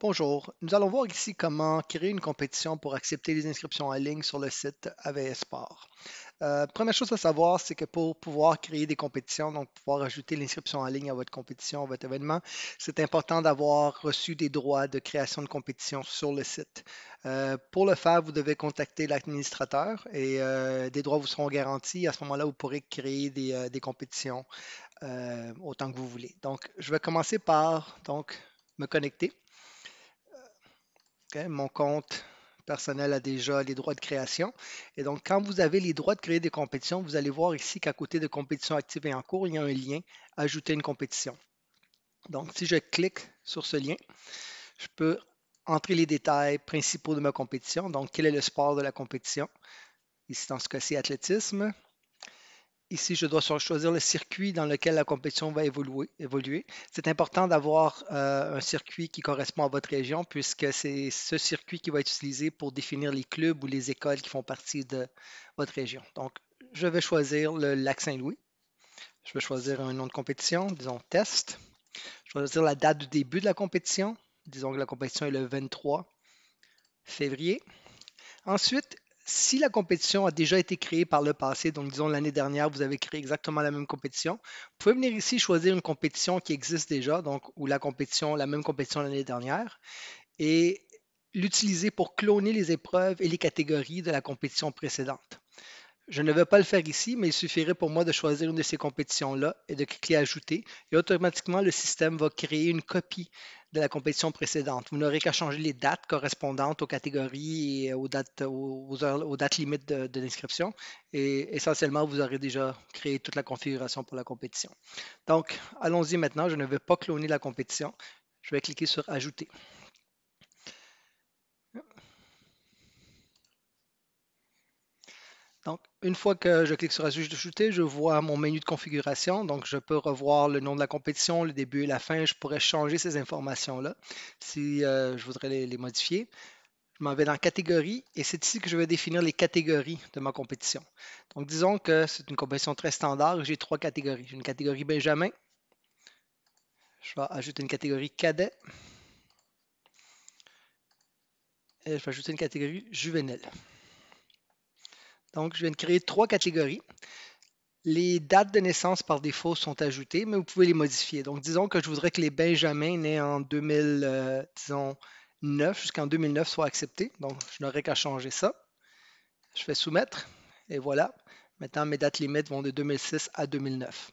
Bonjour, nous allons voir ici comment créer une compétition pour accepter les inscriptions en ligne sur le site AVS Sport. Première chose à savoir, c'est que pour pouvoir créer des compétitions, donc pouvoir ajouter l'inscription en ligne à votre compétition, à votre événement, c'est important d'avoir reçu des droits de création de compétition sur le site. Pour le faire, vous devez contacter l'administrateur et des droits vous seront garantis. À ce moment-là, vous pourrez créer des compétitions autant que vous voulez. Donc, je vais commencer par me connecter. OK, mon compte personnel a déjà les droits de création. Et donc, quand vous avez les droits de créer des compétitions, vous allez voir ici qu'à côté de compétitions actives et en cours, il y a un lien Ajouter une compétition. Donc, si je clique sur ce lien, je peux entrer les détails principaux de ma compétition. Donc, quel est le sport de la compétition? Ici, dans ce cas-ci, athlétisme. Ici, je dois choisir le circuit dans lequel la compétition va évoluer. C'est important d'avoir un circuit qui correspond à votre région puisque c'est ce circuit qui va être utilisé pour définir les clubs ou les écoles qui font partie de votre région. Donc, je vais choisir le Lac Saint-Louis. Je vais choisir un nom de compétition, disons test. Je vais choisir la date du début de la compétition. Disons que la compétition est le 23 février. Ensuite, si la compétition a déjà été créée par le passé, donc disons l'année dernière, vous avez créé exactement la même compétition, vous pouvez venir ici choisir une compétition qui existe déjà, donc ou la même compétition l'année dernière, et l'utiliser pour cloner les épreuves et les catégories de la compétition précédente. Je ne vais pas le faire ici, mais il suffirait pour moi de choisir une de ces compétitions-là et de cliquer Ajouter. Et automatiquement, le système va créer une copie de la compétition précédente. Vous n'aurez qu'à changer les dates correspondantes aux catégories et aux dates limites de l'inscription. Et essentiellement, vous aurez déjà créé toute la configuration pour la compétition. Donc, allons-y maintenant. Je ne vais pas cloner la compétition. Je vais cliquer sur Ajouter. Donc, une fois que je clique sur Ajouter, je vois mon menu de configuration. Donc, je peux revoir le nom de la compétition, le début et la fin. Je pourrais changer ces informations-là si je voudrais les modifier. Je m'en vais dans Catégorie et c'est ici que je vais définir les catégories de ma compétition. Donc, disons que c'est une compétition très standard. J'ai trois catégories. J'ai une catégorie Benjamin. Je vais ajouter une catégorie Cadet. Et je vais ajouter une catégorie Juvénile. Donc, je viens de créer trois catégories. Les dates de naissance par défaut sont ajoutées, mais vous pouvez les modifier. Donc, disons que je voudrais que les Benjamins nés en 2009 jusqu'en 2009 soient acceptés. Donc, je n'aurais qu'à changer ça. Je fais soumettre et voilà. Maintenant, mes dates limites vont de 2006 à 2009.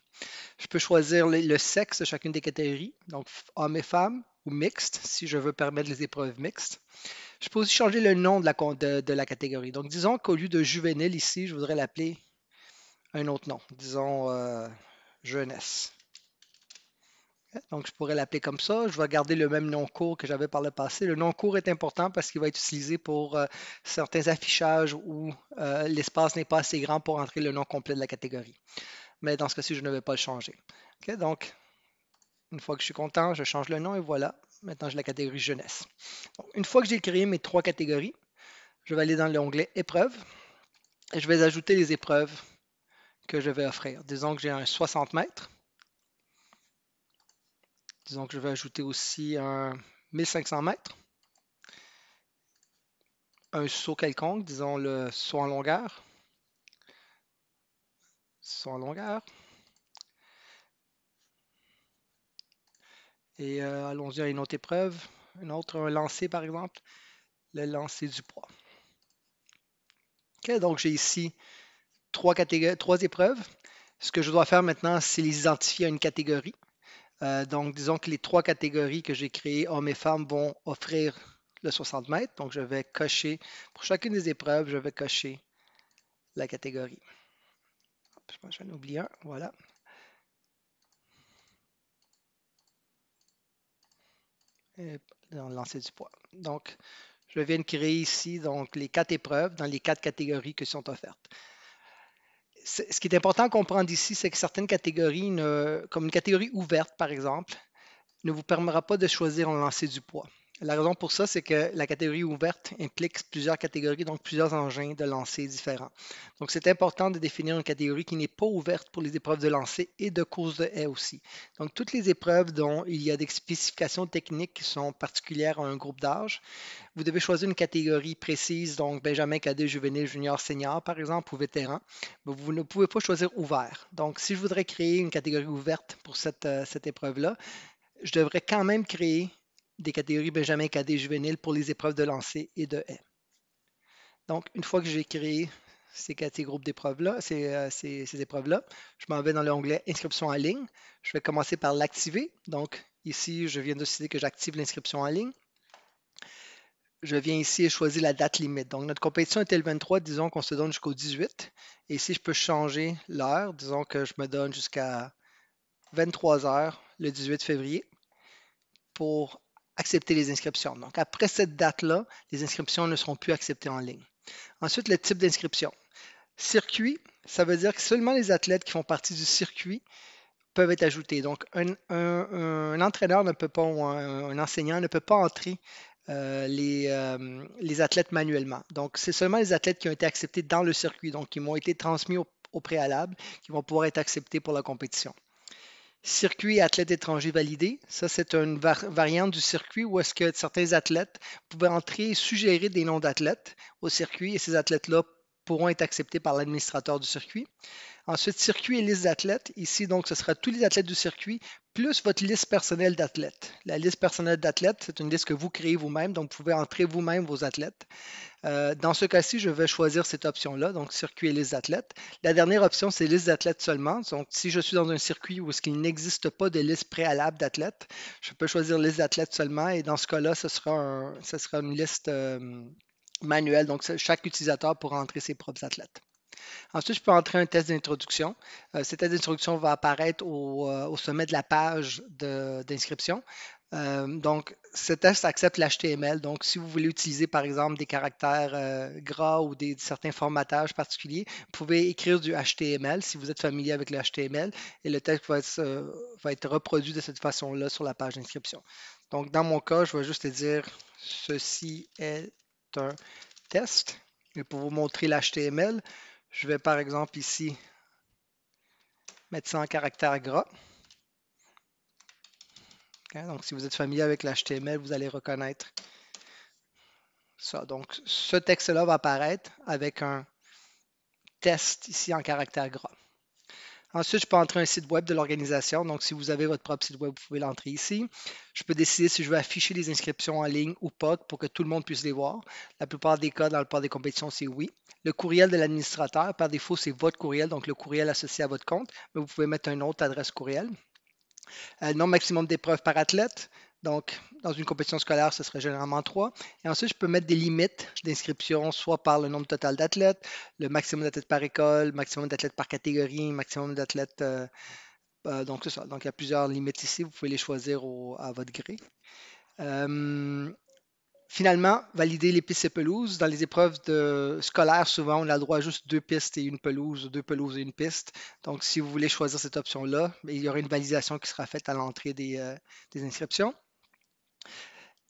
Je peux choisir le sexe de chacune des catégories, donc hommes et femmes ou mixte, si je veux permettre les épreuves mixtes. Je peux aussi changer le nom de la catégorie. Donc, disons qu'au lieu de juvénile ici, je voudrais l'appeler un autre nom, disons jeunesse. Donc, je pourrais l'appeler comme ça. Je vais garder le même nom court que j'avais par le passé. Le nom court est important parce qu'il va être utilisé pour certains affichages où l'espace n'est pas assez grand pour entrer le nom complet de la catégorie. Mais dans ce cas-ci, je ne vais pas le changer. OK, donc, une fois que je suis content, je change le nom et voilà. Maintenant, j'ai la catégorie jeunesse. Donc, une fois que j'ai créé mes trois catégories, je vais aller dans l'onglet épreuves et je vais ajouter les épreuves que je vais offrir. Disons que j'ai un 60 mètres. Disons que je vais ajouter aussi un 1500 mètres, un saut quelconque, disons le saut en longueur. Saut en longueur. Et allons-y à une autre épreuve, un lancer par exemple, le lancer du poids. OK, donc j'ai ici trois épreuves. Ce que je dois faire maintenant, c'est les identifier à une catégorie. Donc, disons que les trois catégories que j'ai créées, hommes et femmes, vont offrir le 60 mètres. Donc, je vais cocher, pour chacune des épreuves, je vais cocher la catégorie. Je pense que j'en oublie un, voilà. Et dans le lancer du poids. Donc, je viens de créer ici donc, les quatre épreuves dans les quatre catégories qui sont offertes. Ce qui est important à comprendre ici, c'est que certaines catégories, comme une catégorie ouverte par exemple, ne vous permettra pas de choisir un lancer du poids. La raison pour ça, c'est que la catégorie ouverte implique plusieurs catégories, donc plusieurs engins de lancer différents. Donc, c'est important de définir une catégorie qui n'est pas ouverte pour les épreuves de lancer et de course de haies aussi. Donc, toutes les épreuves dont il y a des spécifications techniques qui sont particulières à un groupe d'âge, vous devez choisir une catégorie précise, donc Benjamin, cadet, juvénile, junior, senior, par exemple, ou vétéran. Mais vous ne pouvez pas choisir ouvert. Donc, si je voudrais créer une catégorie ouverte pour cette épreuve-là, je devrais quand même créer des catégories Benjamin, cadet, juvénile pour les épreuves de lancer et de haie. Donc, une fois que j'ai créé ces groupes d'épreuves-là, ces épreuves-là, je m'en vais dans l'onglet Inscription en ligne. Je vais commencer par l'activer. Donc, ici, je viens de décider que j'active l'inscription en ligne. Je viens ici et choisir la date limite. Donc, notre compétition était le 23, disons qu'on se donne jusqu'au 18. Et ici, je peux changer l'heure. Disons que je me donne jusqu'à 23 heures le 18 février pour accepter les inscriptions. Donc, après cette date-là, les inscriptions ne seront plus acceptées en ligne. Ensuite, le type d'inscription. Circuit, ça veut dire que seulement les athlètes qui font partie du circuit peuvent être ajoutés. Donc, un entraîneur ne peut pas, ou un enseignant ne peut pas entrer les athlètes manuellement. Donc, c'est seulement les athlètes qui ont été acceptés dans le circuit, donc qui m'ont été transmis au préalable, qui vont pouvoir être acceptés pour la compétition. Circuit athlète étranger validé, ça c'est une variante du circuit où est-ce que certains athlètes pouvaient entrer et suggérer des noms d'athlètes au circuit et ces athlètes-là pourront être acceptés par l'administrateur du circuit. Ensuite, circuit et liste d'athlètes. Ici, donc, ce sera tous les athlètes du circuit, plus votre liste personnelle d'athlètes. La liste personnelle d'athlètes, c'est une liste que vous créez vous-même, donc vous pouvez entrer vous-même vos athlètes. Dans ce cas-ci, je vais choisir cette option-là, donc circuit et liste d'athlètes. La dernière option, c'est liste d'athlètes seulement. Donc, si je suis dans un circuit où il n'existe pas de liste préalable d'athlètes, je peux choisir liste d'athlètes seulement et dans ce cas-là, ce sera une liste manuelle. Donc, chaque utilisateur pourra entrer ses propres athlètes. Ensuite, je peux entrer un test d'introduction. Cet test d'introduction va apparaître au sommet de la page d'inscription. Donc, ce test accepte l'HTML. Donc, si vous voulez utiliser, par exemple, des caractères gras ou certains formatages particuliers, vous pouvez écrire du HTML si vous êtes familier avec le HTML et le test va être reproduit de cette façon-là sur la page d'inscription. Donc, dans mon cas, je vais juste dire ceci est un test. Et pour vous montrer l'HTML, je vais par exemple ici mettre ça en caractère gras. Okay, donc, si vous êtes familier avec l'HTML, vous allez reconnaître ça. Donc, ce texte-là va apparaître avec un test ici en caractère gras. Ensuite, je peux entrer un site web de l'organisation. Donc, si vous avez votre propre site web, vous pouvez l'entrer ici. Je peux décider si je veux afficher les inscriptions en ligne ou pas pour que tout le monde puisse les voir. La plupart des cas, dans le plupart des compétitions, c'est oui. Le courriel de l'administrateur, par défaut, c'est votre courriel, donc le courriel associé à votre compte, mais vous pouvez mettre une autre adresse courriel. Nombre maximum d'épreuves par athlète. Donc, dans une compétition scolaire, ce serait généralement 3. Et ensuite, je peux mettre des limites d'inscription, soit par le nombre total d'athlètes, le maximum d'athlètes par école, maximum d'athlètes par catégorie, maximum d'athlètes. Donc, c'est ça. Donc, il y a plusieurs limites ici. Vous pouvez les choisir à votre gré. Finalement, valider les pistes et pelouses. Dans les épreuves scolaires, souvent, on a le droit à juste 2 pistes et une pelouse, ou 2 pelouses et une piste. Donc, si vous voulez choisir cette option-là, il y aura une validation qui sera faite à l'entrée des inscriptions.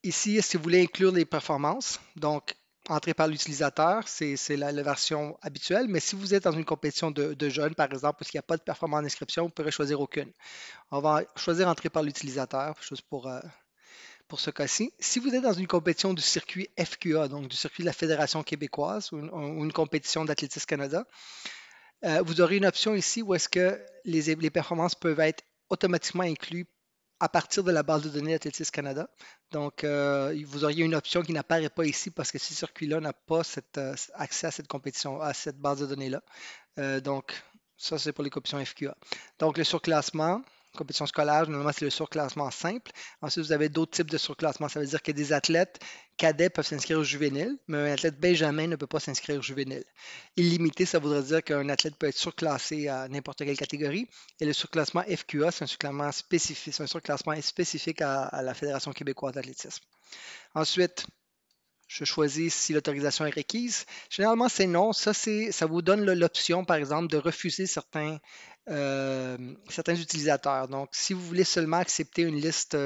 Ici, si vous voulez inclure les performances, donc entrer par l'utilisateur, c'est la version habituelle, mais si vous êtes dans une compétition de jeunes, par exemple, parce qu'il n'y a pas de performance d'inscription, vous pourrez choisir aucune. On va choisir entrer par l'utilisateur, juste pour ce cas-ci. Si vous êtes dans une compétition du circuit FQA, donc du circuit de la Fédération québécoise ou une compétition d'Athlétisme Canada, vous aurez une option ici où est-ce que les performances peuvent être automatiquement incluses à partir de la base de données d'Athlétisme Canada. Donc, vous auriez une option qui n'apparaît pas ici parce que ce circuit-là n'a pas accès à cette compétition, à cette base de données-là. Donc, ça, c'est pour les compétitions FQA. Donc, le surclassement, compétition scolaire, normalement, c'est le surclassement simple. Ensuite, vous avez d'autres types de surclassement. Ça veut dire que des athlètes cadets peuvent s'inscrire au juvénile, mais un athlète benjamin ne peut pas s'inscrire au juvénile. Illimité, ça voudrait dire qu'un athlète peut être surclassé à n'importe quelle catégorie. Et le surclassement FQA, c'est un surclassement spécifique à la Fédération québécoise d'athlétisme. Ensuite, je choisis si l'autorisation est requise. Généralement, c'est non. Ça vous donne l'option, par exemple, de refuser certains utilisateurs. Donc, si vous voulez seulement accepter une liste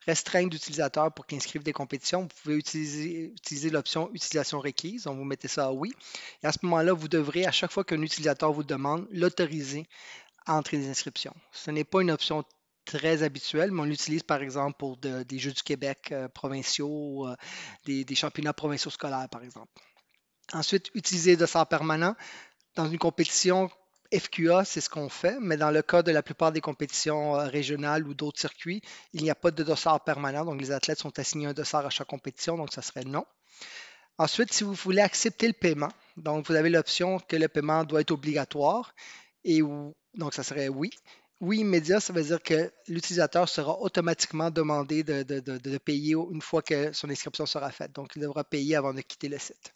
restreindre d'utilisateurs pour qu'ils inscrivent des compétitions, vous pouvez utiliser l'option utilisation requise. Donc, vous mettez ça à oui. Et à ce moment-là, vous devrez, à chaque fois qu'un utilisateur vous demande, l'autoriser à entrer des inscriptions. Ce n'est pas une option très habituelle, mais on l'utilise par exemple pour des Jeux du Québec provinciaux, des championnats provinciaux scolaires, par exemple. Ensuite, utiliser dossard permanent. Dans une compétition FQA, c'est ce qu'on fait, mais dans le cas de la plupart des compétitions régionales ou d'autres circuits, il n'y a pas de dossard permanent, donc les athlètes sont assignés un dossard à chaque compétition, donc ça serait non. Ensuite, si vous voulez accepter le paiement, donc vous avez l'option que le paiement doit être obligatoire, donc ça serait oui. Oui immédiat, ça veut dire que l'utilisateur sera automatiquement demandé de payer une fois que son inscription sera faite. Donc, il devra payer avant de quitter le site.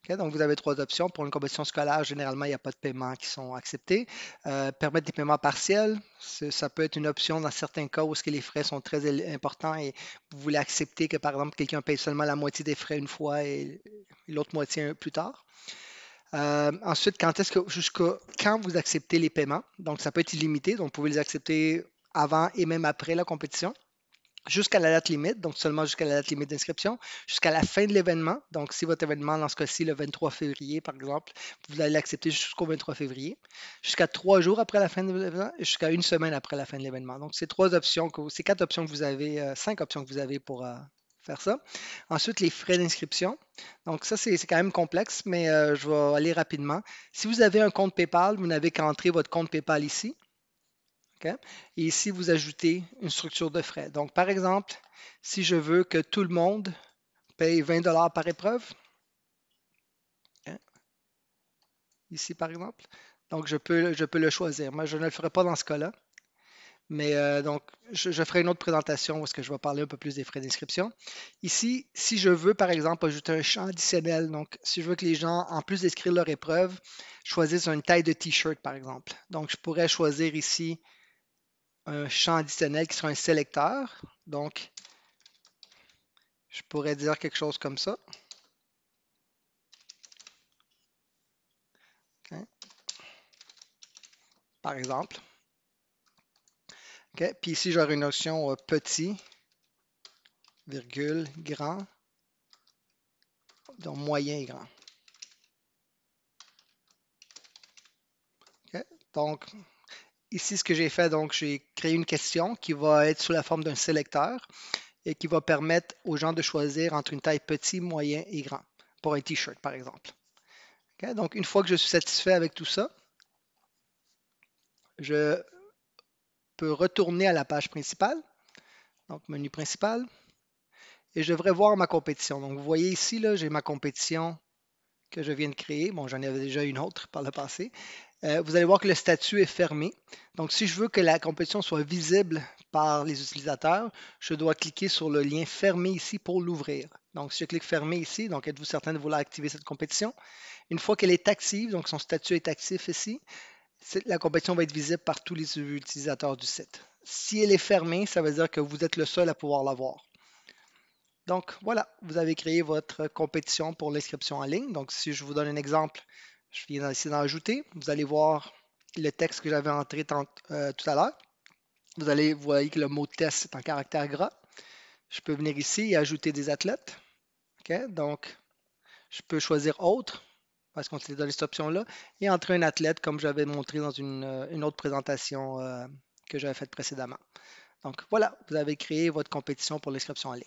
OK, donc, vous avez trois options. Pour une compétition scolaire, généralement, il n'y a pas de paiements qui sont acceptés. Permettre des paiements partiels, ça peut être une option dans certains cas où les frais sont très importants et vous voulez accepter que, par exemple, quelqu'un paye seulement la moitié des frais une fois et l'autre moitié plus tard. Ensuite, jusqu'à quand vous acceptez les paiements? Donc, ça peut être illimité, donc vous pouvez les accepter avant et même après la compétition. Jusqu'à la date limite, donc seulement jusqu'à la date limite d'inscription, jusqu'à la fin de l'événement. Donc, si votre événement, dans ce cas-ci, le 23 février, par exemple, vous allez l'accepter jusqu'au 23 février, jusqu'à 3 jours après la fin de l'événement et jusqu'à une semaine après la fin de l'événement. Donc, c'est quatre options que vous avez, cinq options que vous avez pour faire ça. Ensuite, les frais d'inscription. Donc, ça, c'est quand même complexe, mais je vais aller rapidement. Si vous avez un compte PayPal, vous n'avez qu'à entrer votre compte PayPal ici. OK? Et ici, vous ajoutez une structure de frais. Donc, par exemple, si je veux que tout le monde paye 20 par épreuve, OK? Ici, par exemple, donc je peux le choisir. Moi, je ne le ferai pas dans ce cas-là, mais donc, je ferai une autre présentation où est-ce que je vais parler un peu plus des frais d'inscription. Ici, si je veux, par exemple, ajouter un champ additionnel, donc si je veux que les gens, en plus d'écrire leur épreuve, choisissent une taille de T-shirt, par exemple. Donc, je pourrais choisir ici un champ additionnel qui sera un sélecteur. Donc, je pourrais dire quelque chose comme ça. OK, par exemple. OK, puis ici, j'aurai une notion petit, virgule, grand, donc moyen et grand. OK, donc, ici, ce que j'ai fait, donc, j'ai créé une question qui va être sous la forme d'un sélecteur et qui va permettre aux gens de choisir entre une taille petit, moyen et grand pour un T-shirt, par exemple. OK, donc, une fois que je suis satisfait avec tout ça, je peux retourner à la page principale, donc menu principal, et je devrais voir ma compétition. Donc, vous voyez ici, là, j'ai ma compétition que je viens de créer. Bon, j'en avais déjà une autre par le passé. Vous allez voir que le statut est fermé. Donc, si je veux que la compétition soit visible par les utilisateurs, je dois cliquer sur le lien fermé ici pour l'ouvrir. Donc, si je clique fermé ici, donc êtes-vous certain de vouloir activer cette compétition? Une fois qu'elle est active, donc son statut est actif ici, la compétition va être visible par tous les utilisateurs du site. Si elle est fermée, ça veut dire que vous êtes le seul à pouvoir la voir. Donc voilà, vous avez créé votre compétition pour l'inscription en ligne. Donc si je vous donne un exemple, je viens ici d'en ajouter. Vous allez voir le texte que j'avais entré tout à l'heure. Vous voyez que le mot test est en caractère gras. Je peux venir ici et ajouter des athlètes. OK? Donc, je peux choisir autre parce qu'on s'est donné cette option-là et entrer un athlète comme j'avais montré dans une autre présentation que j'avais faite précédemment. Donc voilà, vous avez créé votre compétition pour l'inscription en ligne.